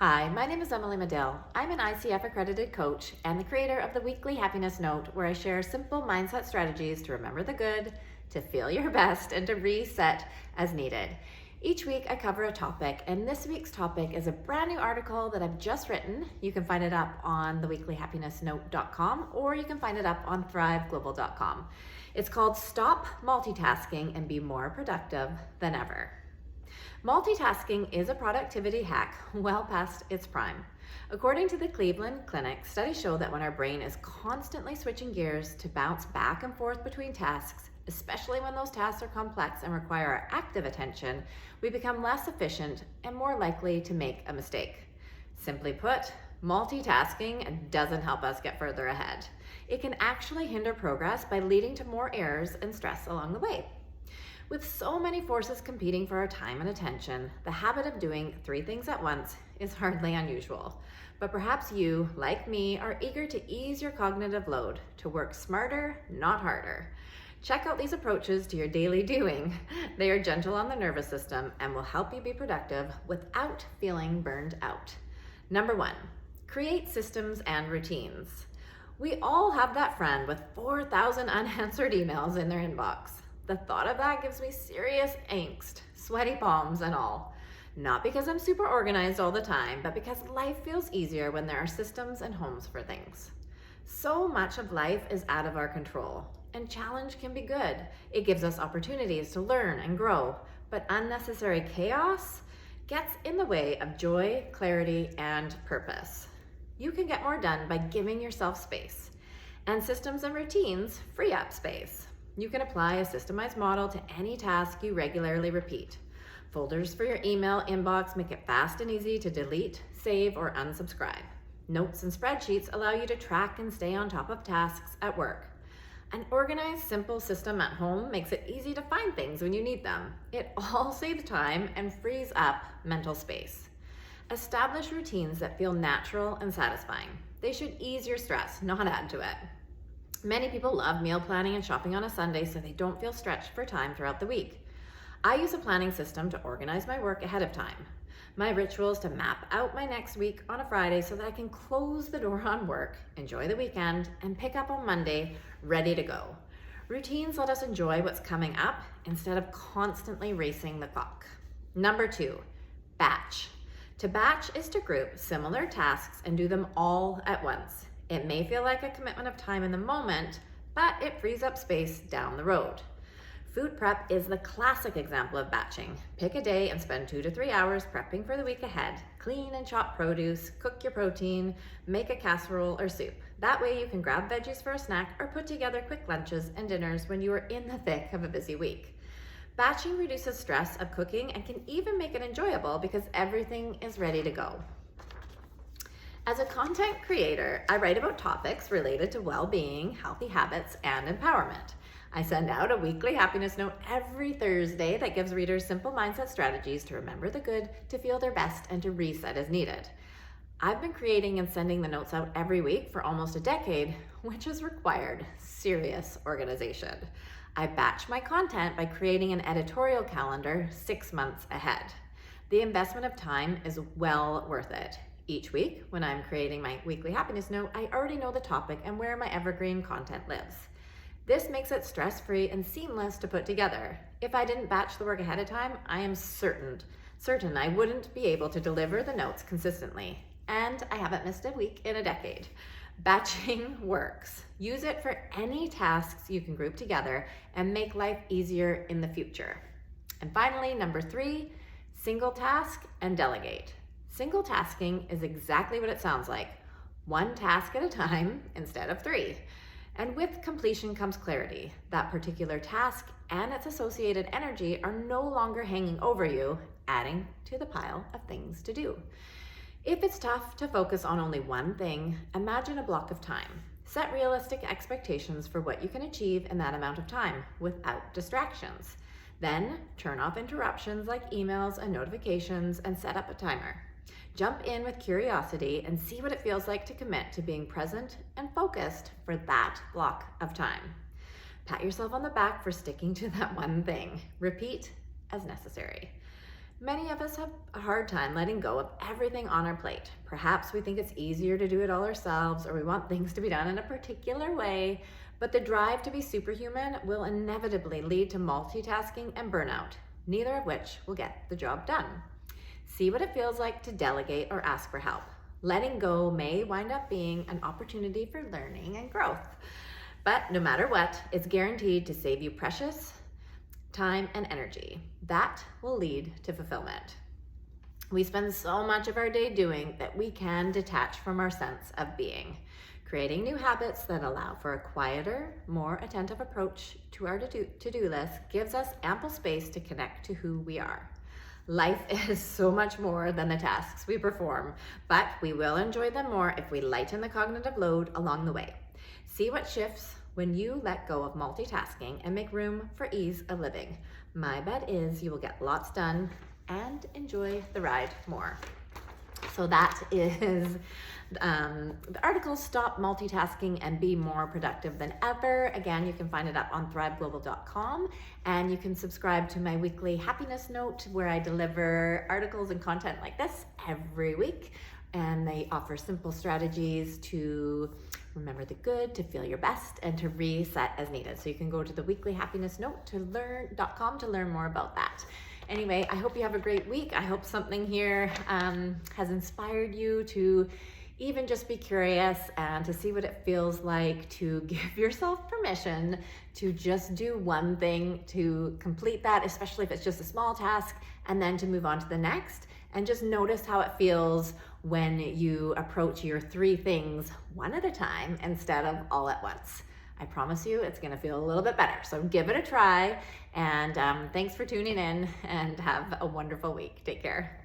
Hi, my name is Emily Madill. I'm an ICF accredited coach and the creator of the weekly happiness note, where I share simple mindset strategies to remember the good, to feel your best, and to reset as needed. Each week I cover a topic, and this week's topic is a brand new article that I've just written. You can find it up on theweeklyhappinessnote.com, or you can find it up on thriveglobal.com. It's called Stop Multitasking and Be More Productive Than Ever. Multitasking is a productivity hack well past its prime. According to the Cleveland Clinic, studies show that when our brain is constantly switching gears to bounce back and forth between tasks, especially when those tasks are complex and require our active attention, we become less efficient and more likely to make a mistake. Simply put, multitasking doesn't help us get further ahead. It can actually hinder progress by leading to more errors and stress along the way. With so many forces competing for our time and attention, the habit of doing 3 things at once is hardly unusual. But perhaps you, like me, are eager to ease your cognitive load, to work smarter, not harder. Check out these approaches to your daily doing. They are gentle on the nervous system and will help you be productive without feeling burned out. Number 1, create systems and routines. We all have that friend with 4,000 unanswered emails in their inbox. The thought of that gives me serious angst, sweaty palms and all. Not because I'm super organized all the time, but because life feels easier when there are systems and homes for things. So much of life is out of our control, and challenge can be good. It gives us opportunities to learn and grow, but unnecessary chaos gets in the way of joy, clarity, and purpose. You can get more done by giving yourself space, and systems and routines free up space. You can apply a systemized model to any task you regularly repeat. Folders for your email inbox make it fast and easy to delete, save, or unsubscribe. Notes and spreadsheets allow you to track and stay on top of tasks at work. An organized, simple system at home makes it easy to find things when you need them. It all saves time and frees up mental space. Establish routines that feel natural and satisfying. They should ease your stress, not add to it. Many people love meal planning and shopping on a Sunday so they don't feel stretched for time throughout the week. I use a planning system to organize my work ahead of time. My ritual is to map out my next week on a Friday so that I can close the door on work, enjoy the weekend, and pick up on Monday ready to go. Routines let us enjoy what's coming up instead of constantly racing the clock. Number 2, batch. To batch is to group similar tasks and do them all at once. It may feel like a commitment of time in the moment, but it frees up space down the road. Food prep is the classic example of batching. Pick a day and spend 2 to 3 hours prepping for the week ahead. Clean and chop produce, cook your protein, make a casserole or soup. That way you can grab veggies for a snack or put together quick lunches and dinners when you are in the thick of a busy week. Batching reduces stress of cooking and can even make it enjoyable because everything is ready to go. As a content creator, I write about topics related to well-being, healthy habits, and empowerment. I send out a weekly happiness note every Thursday that gives readers simple mindset strategies to remember the good, to feel their best, and to reset as needed. I've been creating and sending the notes out every week for almost a decade, which has required serious organization. I batch my content by creating an editorial calendar 6 months ahead. The investment of time is well worth it. Each week, when I'm creating my weekly happiness note, I already know the topic and where my evergreen content lives. This makes it stress-free and seamless to put together. If I didn't batch the work ahead of time, I am certain I wouldn't be able to deliver the notes consistently. And I haven't missed a week in a decade. Batching works. Use it for any tasks you can group together and make life easier in the future. And finally, number 3, single task and delegate. Single tasking is exactly what it sounds like. 1 task at a time instead of 3. And with completion comes clarity. That particular task and its associated energy are no longer hanging over you, adding to the pile of things to do. If it's tough to focus on only one thing, imagine a block of time. Set realistic expectations for what you can achieve in that amount of time without distractions. Then turn off interruptions like emails and notifications and set up a timer. Jump in with curiosity and see what it feels like to commit to being present and focused for that block of time. Pat yourself on the back for sticking to that one thing. Repeat as necessary. Many of us have a hard time letting go of everything on our plate. Perhaps we think it's easier to do it all ourselves, or we want things to be done in a particular way, but the drive to be superhuman will inevitably lead to multitasking and burnout, neither of which will get the job done. See what it feels like to delegate or ask for help. Letting go may wind up being an opportunity for learning and growth. But no matter what, it's guaranteed to save you precious time and energy. That will lead to fulfillment. We spend so much of our day doing that we can detach from our sense of being. Creating new habits that allow for a quieter, more attentive approach to our to-do list gives us ample space to connect to who we are. Life is so much more than the tasks we perform, but we will enjoy them more if we lighten the cognitive load along the way. See what shifts when you let go of multitasking and make room for ease of living. My bet is you will get lots done and enjoy the ride more. So that is the article, Stop Multitasking and Be More Productive Than Ever. Again, you can find it up on thriveglobal.com, and you can subscribe to my weekly happiness note where I deliver articles and content like this every week. And they offer simple strategies to remember the good, to feel your best, and to reset as needed. So you can go to the weekly happiness note .com to learn more about that. Anyway, I hope you have a great week. I hope something here has inspired you to even just be curious and to see what it feels like to give yourself permission to just do one thing, to complete that, especially if it's just a small task, and then to move on to the next. And just notice how it feels when you approach your 3 things one at a time instead of all at once. I promise you it's gonna feel a little bit better. So give it a try, and thanks for tuning in, and have a wonderful week. Take care.